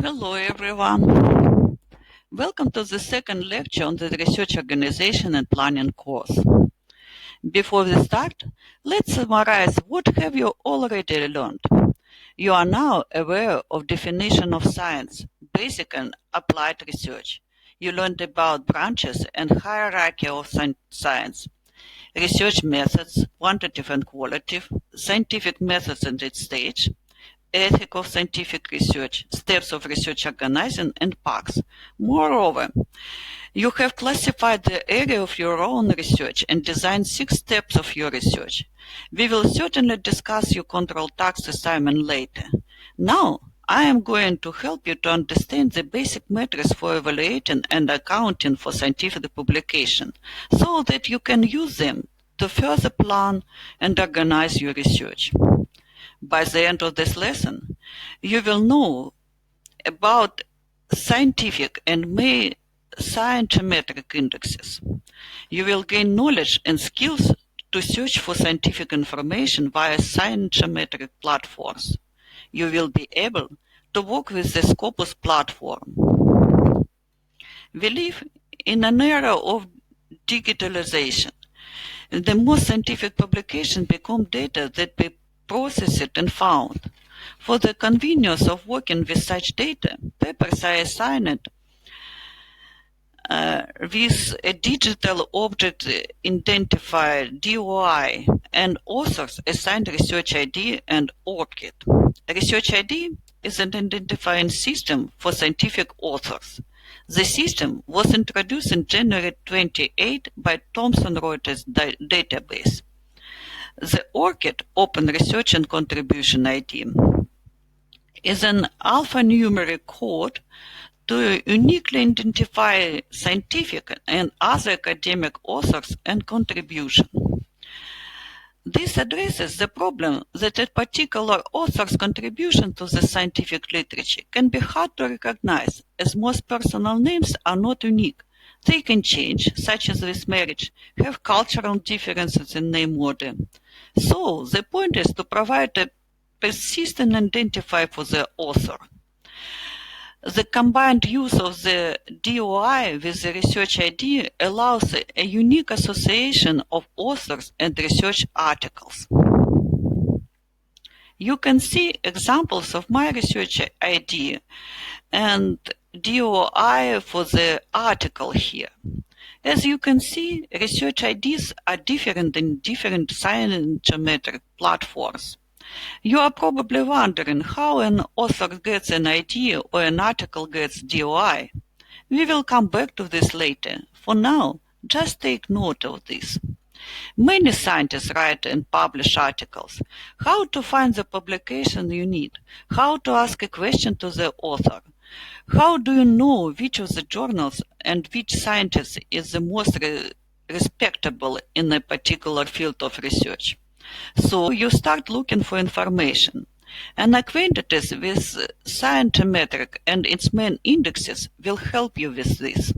Hello everyone. Welcome to the second lecture on the Research Organization and Planning course. Before we start, let's summarize what have you already learned. You are now aware of definition of science, basic and applied research. You learned about branches and hierarchy of science, research methods, quantitative and qualitative, scientific methods and its stage, ethics of scientific research, steps of research organizing, and PACs. Moreover, you have classified the area of your own research and designed 6 steps of your research. We will certainly discuss your control task assignment later. Now, I am going to help you to understand the basic metrics for evaluating and accounting for scientific publication, so that you can use them to further plan and organize your research. By the end of this lesson, you will know about scientific and scientometric indexes. You will gain knowledge and skills to search for scientific information via scientometric platforms. You will be able to work with the Scopus platform. We live in an era of digitalization. The most scientific publications become data that be processed and found. For the convenience of working with such data, papers are assigned with a digital object identifier (DOI) and authors assigned Research ID and ORCID. Research ID is an identifying system for scientific authors. The system was introduced in January 28 by Thomson Reuters database. The ORCID, Open Research and Contribution ID, is an alphanumeric code to uniquely identify scientific and other academic authors and contributions. This addresses the problem that a particular author's contribution to the scientific literature can be hard to recognize, as most personal names are not unique. They can change, such as with marriage, have cultural differences in name order. So, the point is to provide a persistent identifier for the author. The combined use of the DOI with the Research ID allows a unique association of authors and research articles. You can see examples of my Research ID and DOI for the article here. As you can see, research IDs are different in different scientometric platforms. You are probably wondering how an author gets an ID or an article gets DOI. We will come back to this later. For now, just take note of this. Many scientists write and publish articles. How to find the publication you need? How to ask a question to the author? How do you know which of the journals and which scientist is the most respectable in a particular field of research? So you start looking for information. An acquaintance with scientometric and its main indexes will help you with this.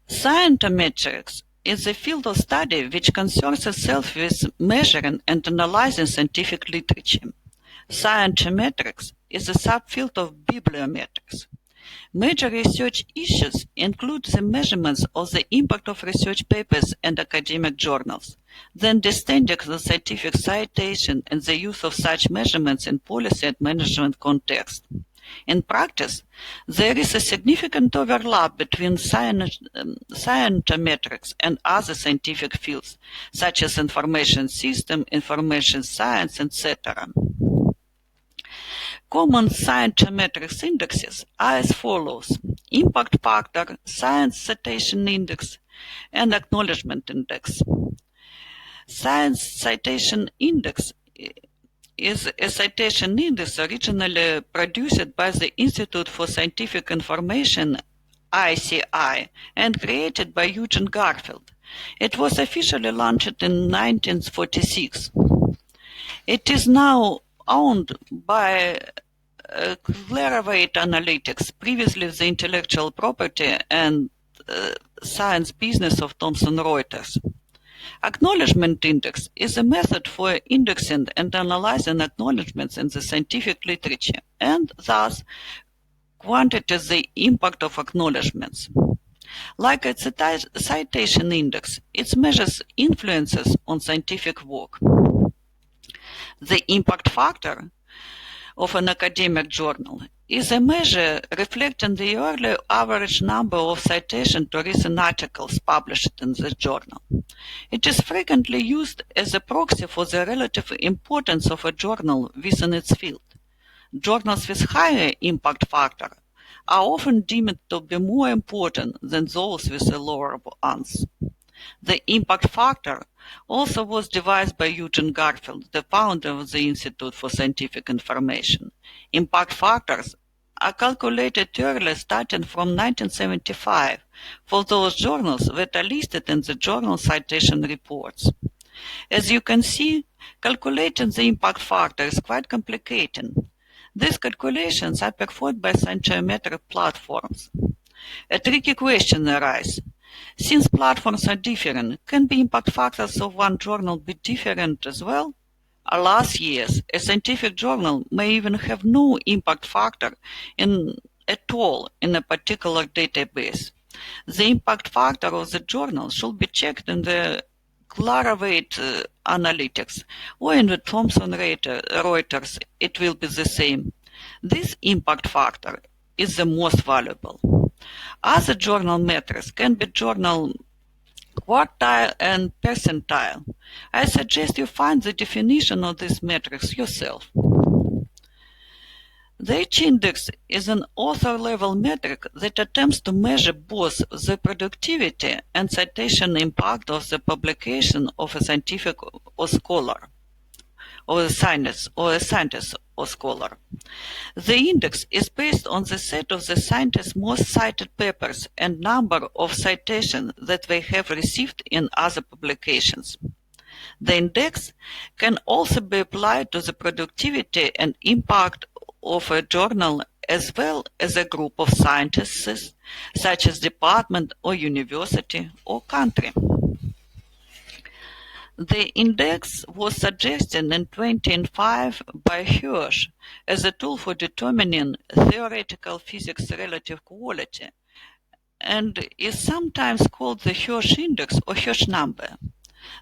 Scientometrics is a field of study which concerns itself with measuring and analyzing scientific literature. Scientometrics is a subfield of bibliometrics. Major research issues include the measurements of the impact of research papers and academic journals, the understanding of the scientific citation and the use of such measurements in policy and management context. In practice, there is a significant overlap between scientometrics and other scientific fields, such as information system, information science, etc. Common scientometrics indexes are as follows: impact factor, science citation index, and acknowledgement index. Science citation index is a citation index originally produced by the Institute for Scientific Information, ICI, and created by Eugene Garfield. It was officially launched in 1946. It is now owned by Clarivate Analytics, previously the intellectual property and science business of Thomson Reuters. Acknowledgement index is a method for indexing and analyzing acknowledgements in the scientific literature, and thus quantities the impact of acknowledgements. Like a citation index, it measures influences on scientific work. The impact factor of an academic journal is a measure reflecting the yearly average number of citations to recent articles published in the journal. It is frequently used as a proxy for the relative importance of a journal within its field. Journals with higher impact factor are often deemed to be more important than those with a lower ones. The impact factor also was devised by Eugene Garfield, the founder of the Institute for Scientific Information. Impact factors are calculated yearly starting from 1975 for those journals that are listed in the journal citation reports. As you can see, calculating the impact factor is quite complicated. These calculations are performed by scientiometric platforms. A tricky question arises. Since platforms are different, can the impact factors of one journal be different as well? Alas, yes, a scientific journal may even have no impact factor at all in a particular database. The impact factor of the journal should be checked in the Clarivate Analytics, or in the Thomson Reuters, it will be the same. This impact factor is the most valuable. Other journal metrics can be journal quartile and percentile. I suggest you find the definition of these metrics yourself. The H-index is an author-level metric that attempts to measure both the productivity and citation impact of the publication of a scientific or scholar, or a scientist or scholar. The index is based on the set of the scientist's most cited papers and number of citations that they have received in other publications. The index can also be applied to the productivity and impact of a journal as well as a group of scientists, such as department or university or country. The index was suggested in 2005 by Hirsch as a tool for determining theoretical physics relative quality, and is sometimes called the Hirsch index or Hirsch number.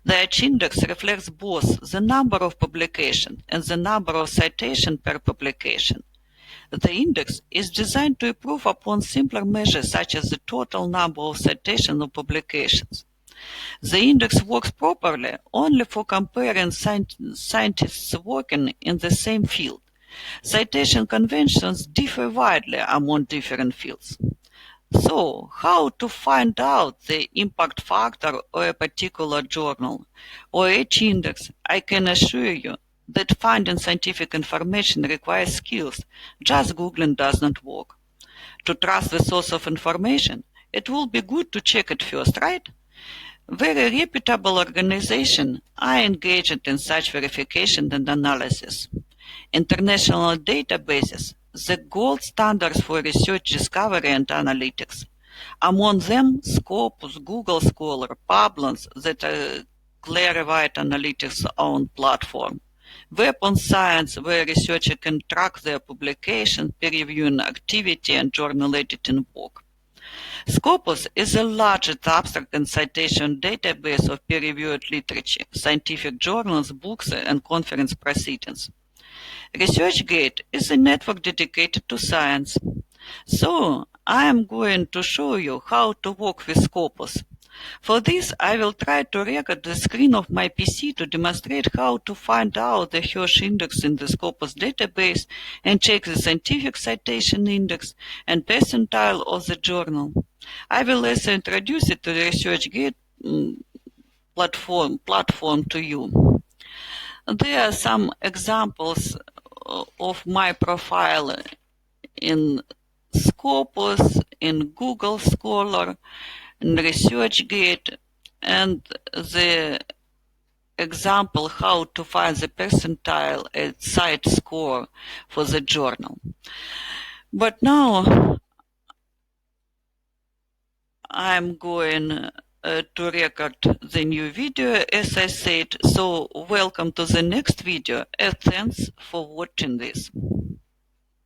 The H-index reflects both the number of publications and the number of citations per publication. The index is designed to improve upon simpler measures such as the total number of citations or publications. The index works properly only for comparing scientists working in the same field. Citation conventions differ widely among different fields. So, how to find out the impact factor of a particular journal or H-index? I can assure you that finding scientific information requires skills. Just Googling does not work. To trust the source of information, it will be good to check it first, right? Very reputable organizations are engaged in such verification and analysis. International databases, the gold standards for research discovery and analytics. Among them, Scopus, Google Scholar, Publons, that are Clarivate Analytics' own platform. Web on Science, where researchers can track their publication, peer-reviewing activity, and journal editing work. Scopus is the largest abstract and citation database of peer-reviewed literature, scientific journals, books, and conference proceedings. ResearchGate is a network dedicated to science. So, I am going to show you how to work with Scopus. For this, I will try to record the screen of my PC to demonstrate how to find out the Hirsch index in the Scopus database and check the scientific citation index and percentile of the journal. I will also introduce it to the ResearchGate platform to you. There are some examples of my profile in Scopus, in Google Scholar, in ResearchGate, and the example how to find the percentile at site score for the journal. But now I'm going to record the new video, as I said. So welcome to the next video, and thanks for watching this.